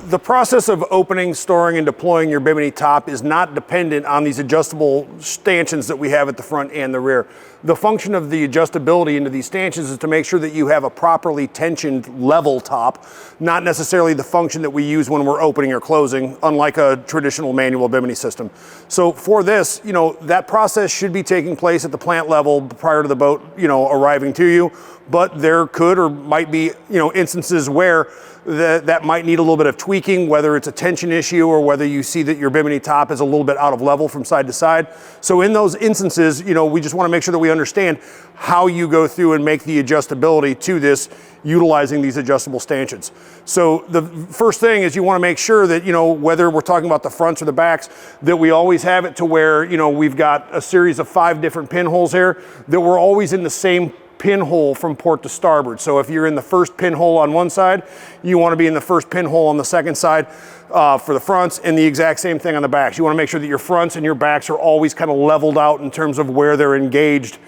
the process of opening, storing, and deploying your Bimini top is not dependent on these adjustable stanchions that we have at the front and the rear. The function of the adjustability into these stanchions is to make sure that you have a properly tensioned level top, not necessarily the function that we use when we're opening or closing, unlike a traditional manual Bimini system. So for this, that process should be taking place at the plant level prior to the boat, arriving to you. But there could or might be, instances where that might need a little bit of tweaking, whether it's a tension issue or whether you see that your Bimini top is a little bit out of level from side to side. So in those instances, we just want to make sure that we understand how you go through and make the adjustability to this utilizing these adjustable stanchions. So the first thing is you want to make sure that, whether we're talking about the fronts or the backs, that we always have it to where, we've got a series of 5 different pinholes here, that we're always in the same pinhole from port to starboard. So if you're in the first pinhole on one side, you want to be in the first pinhole on the second side for the fronts, and the exact same thing on the backs. You want to make sure that your fronts and your backs are always kind of leveled out in terms of where they're engaged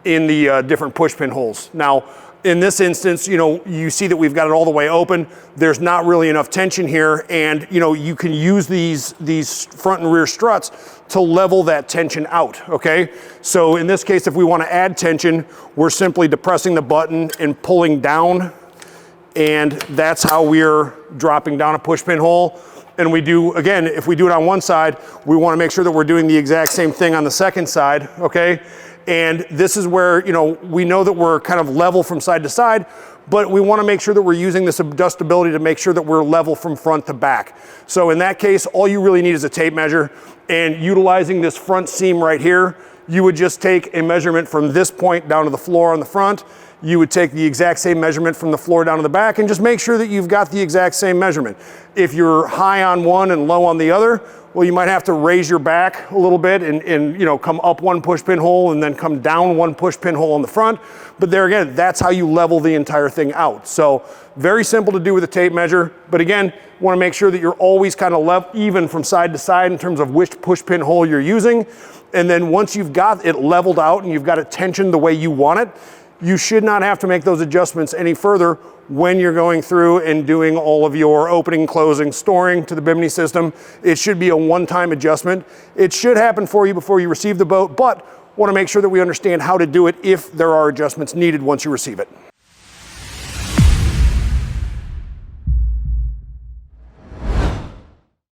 in the different push pinholes. Now, in this instance, you see that we've got it all the way open. There's not really enough tension here, and you can use these front and rear struts to level that tension out, okay? So in this case, if we want to add tension, we're simply depressing the button and pulling down, and that's how we're dropping down a push pin hole. And we do, again, if we do it on one side, we want to make sure that we're doing the exact same thing on the second side, okay? And this is where, we know that we're kind of level from side to side, but we want to make sure that we're using this adjustability to make sure that we're level from front to back. So in that case, all you really need is a tape measure, and utilizing this front seam right here, you would just take a measurement from this point down to the floor on the front. You would take the exact same measurement from the floor down to the back, and just make sure that you've got the exact same measurement. If you're high on one and low on the other, well, you might have to raise your back a little bit and come up one push pin hole and then come down one push pin hole on the front. But there again, that's how you level the entire thing out. So very simple to do with a tape measure. But again, want to make sure that you're always kind of even from side to side in terms of which push pin hole you're using. And then once you've got it leveled out and you've got it tensioned the way you want it, you should not have to make those adjustments any further when you're going through and doing all of your opening, closing, storing to the Bimini system. It should be a one-time adjustment. It should happen for you before you receive the boat, but want to make sure that we understand how to do it if there are adjustments needed once you receive it.